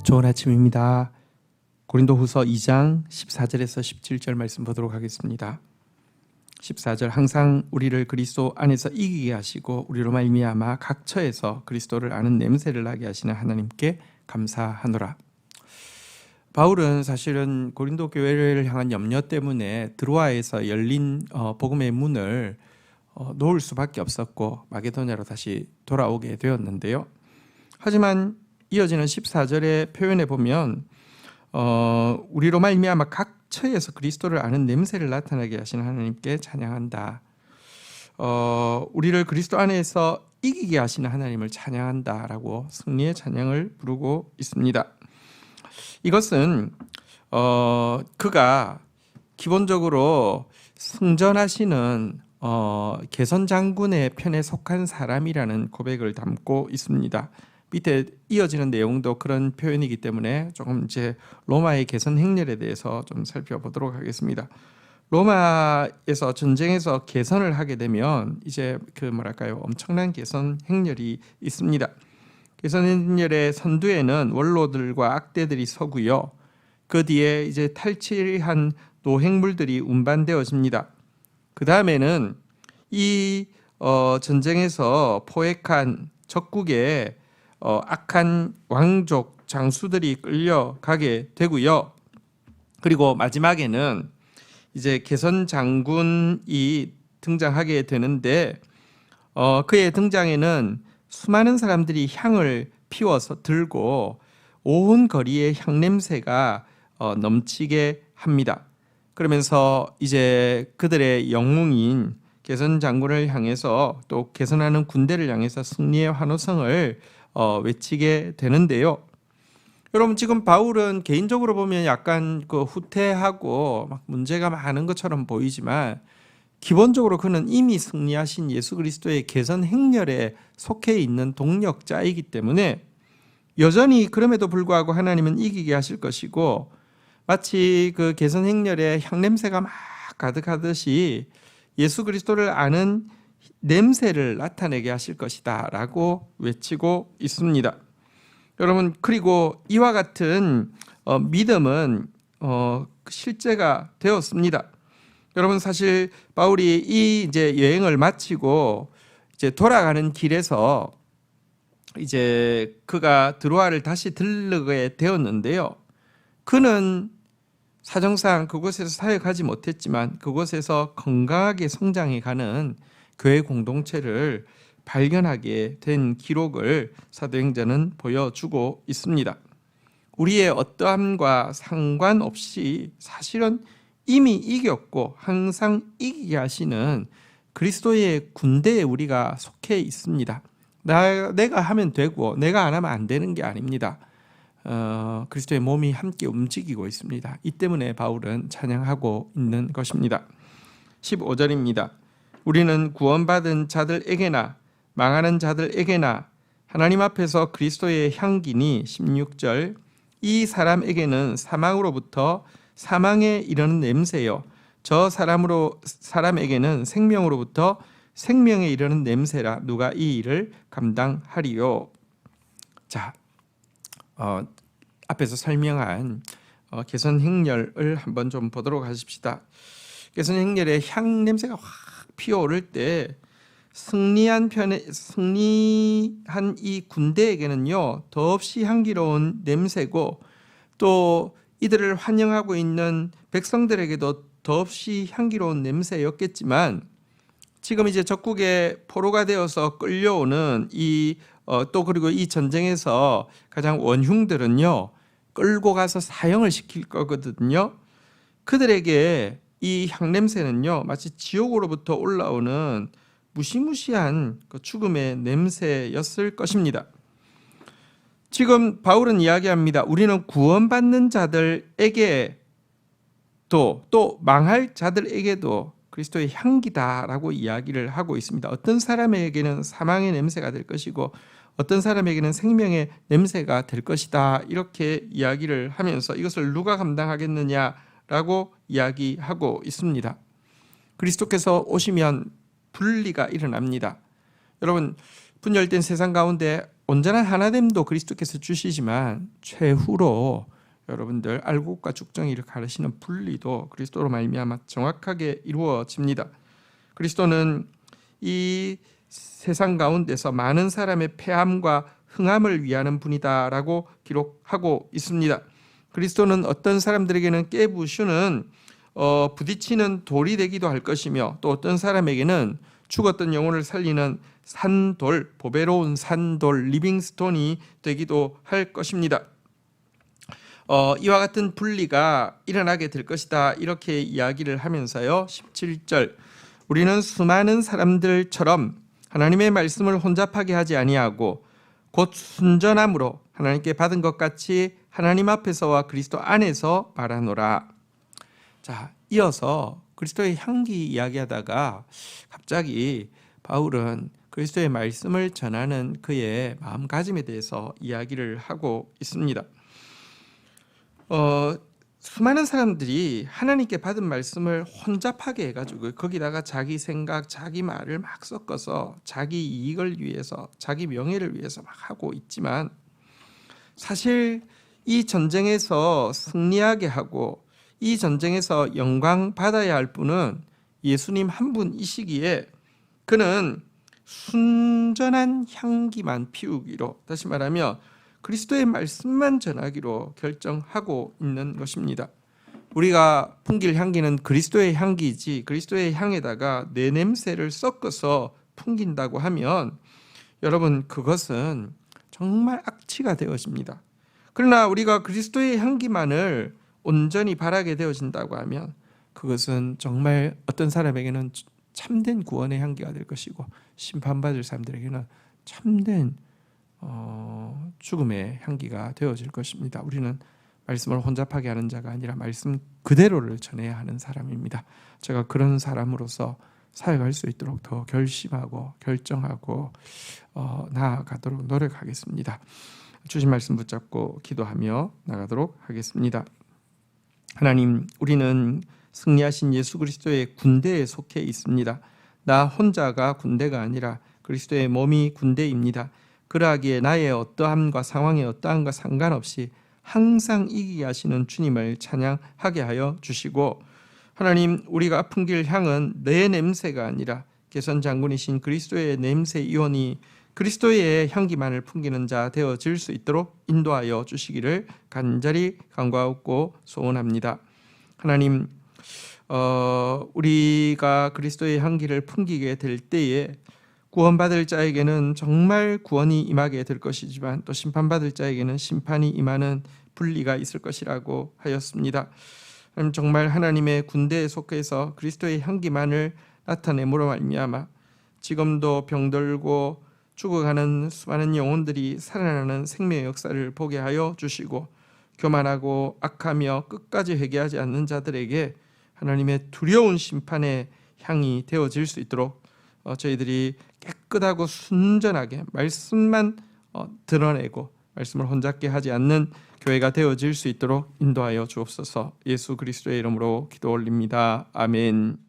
좋은 아침입니다. 고린도후서 2장 14절에서 17절 말씀 보도록 하겠습니다. 14절 항상 우리를 그리스도 안에서 이기게 하시고 우리로 말미암아 각 처에서 그리스도를 아는 냄새를 나게 하시는 하나님께 감사하노라. 바울은 사실은 고린도 교회를 향한 염려 때문에 드로아에서 열린 복음의 문을 놓을 수밖에 없었고 마게도냐로 다시 돌아오게 되었는데요. 하지만 이어지는 14절의 표현에 보면 우리로 말미암아 각 처에서 그리스도를 아는 냄새를 나타나게 하시는 하나님께 찬양한다. 우리를 그리스도 안에서 이기게 하시는 하나님을 찬양한다라고 승리의 찬양을 부르고 있습니다. 이것은 그가 기본적으로 승전하시는 개선 장군의 편에 속한 사람이라는 고백을 담고 있습니다. 밑에 이어지는 내용도 그런 표현이기 때문에 조금 이제 로마의 개선 행렬에 대해서 좀 살펴보도록 하겠습니다. 로마에서 전쟁에서 개선을 하게 되면 이제 엄청난 개선 행렬이 있습니다. 개선 행렬의 선두에는 원로들과 악대들이 서고요. 그 뒤에 이제 탈취한 노획물들이 운반되어집니다. 그 다음에는 이 전쟁에서 포획한 적국의 악한 왕족 장수들이 끌려가게 되고요. 그리고 마지막에는 이제 개선 장군이 등장하게 되는데 그의 등장에는 수많은 사람들이 향을 피워서 들고 온 거리에 향 냄새가 넘치게 합니다. 그러면서 이제 그들의 영웅인 개선 장군을 향해서 또 개선하는 군대를 향해서 승리의 환호성을 외치게 되는데요. 여러분, 지금 바울은 개인적으로 보면 약간 후퇴하고 막 문제가 많은 것처럼 보이지만 기본적으로 그는 이미 승리하신 예수 그리스도의 개선 행렬에 속해 있는 동력자이기 때문에 여전히 그럼에도 불구하고 하나님은 이기게 하실 것이고 마치 그 개선 행렬에 향냄새가 막 가득하듯이 예수 그리스도를 아는 냄새를 나타내게 하실 것이다 라고 외치고 있습니다. 여러분, 그리고 이와 같은 믿음은 실제가 되었습니다. 여러분, 사실 바울이 이 이제 여행을 마치고 이제 돌아가는 길에서 이제 그가 드로아를 다시 들르게 되었는데요. 그는 사정상 그곳에서 사역하지 못했지만 그곳에서 건강하게 성장해가는 교회 공동체를 발견하게 된 기록을 사도행전은 보여주고 있습니다. 우리의 어떠함과 상관없이 사실은 이미 이겼고 항상 이기게 하시는 그리스도의 군대에 우리가 속해 있습니다. 내가 하면 되고 내가 안 하면 안 되는 게 아닙니다. 그리스도의 몸이 함께 움직이고 있습니다. 이 때문에 바울은 찬양하고 있는 것입니다. 15절입니다. 우리는 구원받은 자들에게나 망하는 자들에게나 하나님 앞에서 그리스도의 향기니 16절 이 사람에게는 사망으로부터 사망에 이르는 냄새요 저 사람에게는 생명으로부터 생명에 이르는 냄새라 누가 이 일을 감당하리요. 자, 앞에서 설명한 개선 행렬을 한번 좀 보도록 하십시다. 개선 행렬의 향 냄새가 확 피어오를 때 승리한 이 군대에게는요 더없이 향기로운 냄새고 또 이들을 환영하고 있는 백성들에게도 더없이 향기로운 냄새였겠지만 지금 이제 적국의 포로가 되어서 끌려오는 그리고 이 전쟁에서 가장 원흉들은요 끌고 가서 사형을 시킬 거거든요. 그들에게 이 향냄새는요 마치 지옥으로부터 올라오는 무시무시한 죽음의 냄새였을 것입니다. 지금 바울은 이야기합니다. 우리는 구원받는 자들에게도 또 망할 자들에게도 그리스도의 향기다라고 이야기를 하고 있습니다. 어떤 사람에게는 사망의 냄새가 될 것이고 어떤 사람에게는 생명의 냄새가 될 것이다 이렇게 이야기를 하면서 이것을 누가 감당하겠느냐라고 이야기하고 있습니다. 그리스도께서 오시면 분리가 일어납니다. 여러분, 분열된 세상 가운데 온전한 하나됨도 그리스도께서 주시지만 최후로 여러분들 알곡과 죽정이를 가르시는 분리도 그리스도로 말미암아 정확하게 이루어집니다. 그리스도는 이 세상 가운데서 많은 사람의 패함과 흥함을 위하는 분이다라고 기록하고 있습니다. 그리스도는 어떤 사람들에게는 깨부수는 부딪히는 돌이 되기도 할 것이며 또 어떤 사람에게는 죽었던 영혼을 살리는 산돌, 보배로운 산돌, 리빙스톤이 되기도 할 것입니다. 이와 같은 분리가 일어나게 될 것이다 이렇게 이야기를 하면서요 17절 우리는 수많은 사람들처럼 하나님의 말씀을 혼잡하게 하지 아니하고 곧 순전함으로 하나님께 받은 것 같이 하나님 앞에서와 그리스도 안에서 말하노라. 자, 이어서 그리스도의 향기 이야기하다가 갑자기 바울은 그리스도의 말씀을 전하는 그의 마음가짐에 대해서 이야기를 하고 있습니다. 수많은 사람들이 하나님께 받은 말씀을 혼잡하게 해가지고 거기다가 자기 생각, 자기 말을 막 섞어서 자기 이익을 위해서, 자기 명예를 위해서 막 하고 있지만 사실 이 전쟁에서 승리하게 하고 이 전쟁에서 영광 받아야 할 분은 예수님 한 분이시기에 그는 순전한 향기만 피우기로, 다시 말하면 그리스도의 말씀만 전하기로 결정하고 있는 것입니다. 우리가 풍길 향기는 그리스도의 향기이지 그리스도의 향에다가 내 냄새를 섞어서 풍긴다고 하면 여러분 그것은 정말 악취가 되어집니다. 그러나 우리가 그리스도의 향기만을 온전히 바라게 되어진다고 하면 그것은 정말 어떤 사람에게는 참된 구원의 향기가 될 것이고 심판받을 사람들에게는 참된 죽음의 향기가 되어질 것입니다. 우리는 말씀을 혼잡하게 하는 자가 아니라 말씀 그대로를 전해야 하는 사람입니다. 제가 그런 사람으로서 사역할 수 있도록 더 결심하고 결정하고 나아가도록 노력하겠습니다. 주신 말씀 붙잡고 기도하며 나가도록 하겠습니다. 하나님, 우리는 승리하신 예수 그리스도의 군대에 속해 있습니다. 나 혼자가 군대가 아니라 그리스도의 몸이 군대입니다. 그러하기에 나의 어떠함과 상황의 어떠함과 상관없이 항상 이기게 하시는 주님을 찬양하게 하여 주시고, 하나님, 우리가 풍길 향은 내 냄새가 아니라 개선 장군이신 그리스도의 냄새 이온이 그리스도의 향기만을 풍기는 자 되어질 수 있도록 인도하여 주시기를 간절히 간구하고 소원합니다. 하나님, 우리가 그리스도의 향기를 풍기게 될 때에 구원받을 자에게는 정말 구원이 임하게 될 것이지만 또 심판받을 자에게는 심판이 임하는 분리가 있을 것이라고 하였습니다. 정말 하나님의 군대에 속해서 그리스도의 향기만을 나타내므로 말미암아 지금도 병들고 죽어가는 수많은 영혼들이 살아나는 생명의 역사를 보게 하여 주시고, 교만하고 악하며 끝까지 회개하지 않는 자들에게 하나님의 두려운 심판의 향이 되어질 수 있도록 저희들이 깨끗하고 순전하게 말씀만 드러내고 말씀을 혼잡게 하지 않는 교회가 되어질 수 있도록 인도하여 주옵소서. 예수 그리스도의 이름으로 기도 올립니다. 아멘.